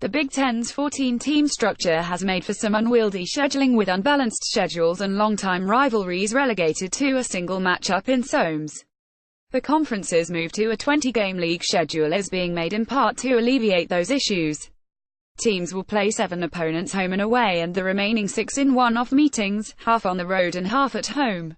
The Big Ten's 14-team structure has made for some unwieldy scheduling, with unbalanced schedules and long-time rivalries relegated to a single matchup in Soames. The conference's move to a 20-game league schedule is being made in part to alleviate those issues. Teams will play 7 opponents home and away, and the remaining 6 in one-off meetings, half on the road and half at home.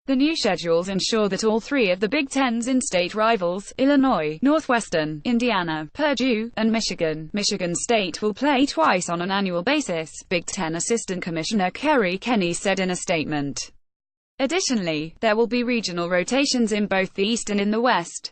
The new schedules ensure that all 3 of the Big Ten's in-state rivals, Illinois, Northwestern, Indiana, Purdue, and Michigan State, will play twice on an annual basis, Big Ten Assistant Commissioner Kerry Kenny said in a statement. Additionally, there will be regional rotations in both the East and in the West.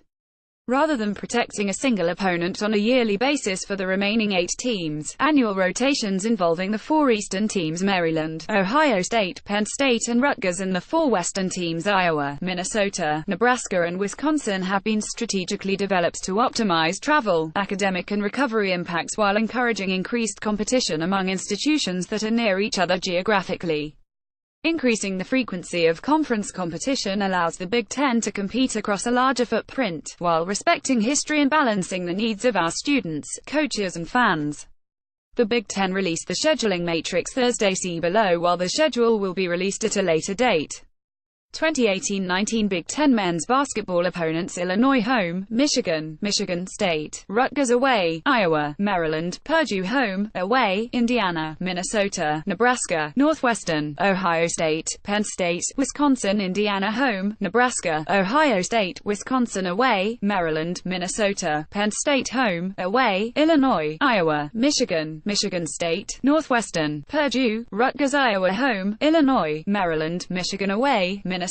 Rather than protecting a single opponent on a yearly basis for the remaining 8 teams, annual rotations involving the 4 Eastern teams Maryland, Ohio State, Penn State and Rutgers, and the 4 Western teams Iowa, Minnesota, Nebraska and Wisconsin have been strategically developed to optimize travel, academic and recovery impacts while encouraging increased competition among institutions that are near each other geographically. Increasing the frequency of conference competition allows the Big Ten to compete across a larger footprint, while respecting history and balancing the needs of our students, coaches and fans. The Big Ten released the scheduling matrix Thursday, see below, while the schedule will be released at a later date. 2018-19 Big Ten men's basketball opponents: Illinois home, Michigan State, Rutgers away, Iowa, Maryland, Purdue home, away, Indiana, Minnesota, Nebraska, Northwestern, Ohio State, Penn State, Wisconsin, Indiana home, Nebraska, Ohio State, Wisconsin away, Maryland, Minnesota, Penn State home, away, Illinois, Iowa, Michigan State, Northwestern, Purdue, Rutgers, Iowa home, Illinois, Maryland, Michigan away, Minnesota,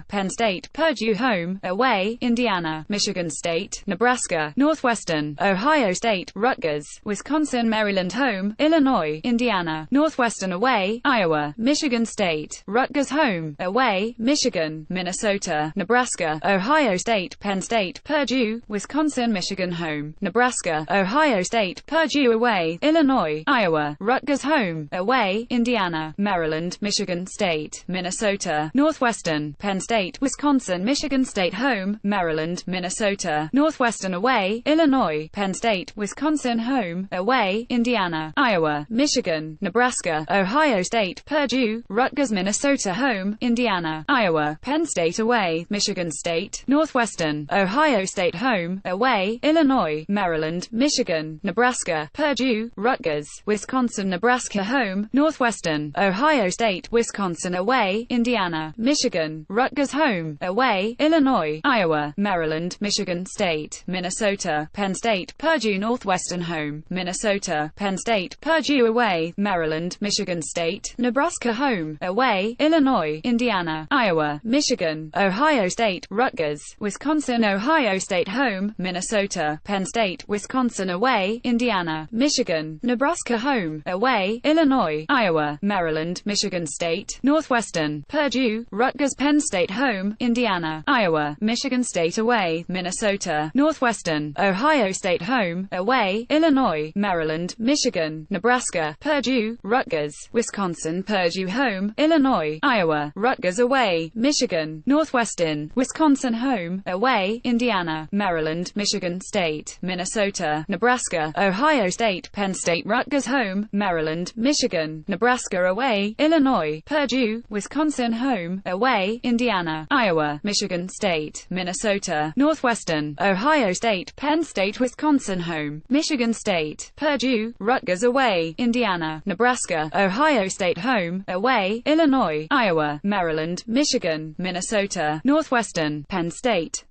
Penn State, Purdue home, away, Indiana, Michigan State, Nebraska, Northwestern, Ohio State, Rutgers, Wisconsin, Maryland home, Illinois, Indiana, Northwestern away, Iowa, Michigan State, Rutgers home, away, Michigan, Minnesota, Nebraska, Ohio State, Penn State, Purdue, Wisconsin, Michigan home, Nebraska, Ohio State, Purdue away, Illinois, Iowa, Rutgers home, away, Indiana, Maryland, Michigan State, Minnesota, Northwestern, Penn State, Wisconsin, Michigan State home, Maryland, Minnesota, Northwestern away, Illinois, Penn State, Wisconsin home, away, Indiana, Iowa, Michigan, Nebraska, Ohio State, Purdue, Rutgers, Minnesota home, Indiana, Iowa, Penn State away, Michigan State, Northwestern, Ohio State home, away, Illinois, Maryland, Michigan, Nebraska, Purdue, Rutgers, Wisconsin, Nebraska home, Northwestern, Ohio State, Wisconsin away, Indiana, Michigan, Rutgers home, away, Illinois, Iowa, Maryland, Michigan State, Minnesota, Penn State, Purdue, Northwestern home, Minnesota, Penn State, Purdue away, Maryland, Michigan State, Nebraska home, away, Illinois, Indiana, Iowa, Michigan, Ohio State, Rutgers, Wisconsin, Ohio State home, Minnesota, Penn State, Wisconsin away, Indiana, Michigan, Nebraska home, away, Illinois, Iowa, Maryland, Michigan State, Northwestern, Purdue, Rutgers, Penn State home, Indiana, Iowa, Michigan State away, Minnesota, Northwestern, Ohio State home, away, Illinois, Maryland, Michigan, Nebraska, Purdue, Rutgers, Wisconsin, Purdue home, Illinois, Iowa, Rutgers away, Michigan, Northwestern, Wisconsin home, away, Indiana, Maryland, Michigan State, Minnesota, Nebraska, Ohio State, Penn State, Rutgers home, Maryland, Michigan, Nebraska away, Illinois, Purdue, Wisconsin home, away, Indiana, Iowa, Michigan State, Minnesota, Northwestern, Ohio State, Penn State, Wisconsin home, Michigan State, Purdue, Rutgers away, Indiana, Nebraska, Ohio State home, away, Illinois, Iowa, Maryland, Michigan, Minnesota, Northwestern, Penn State.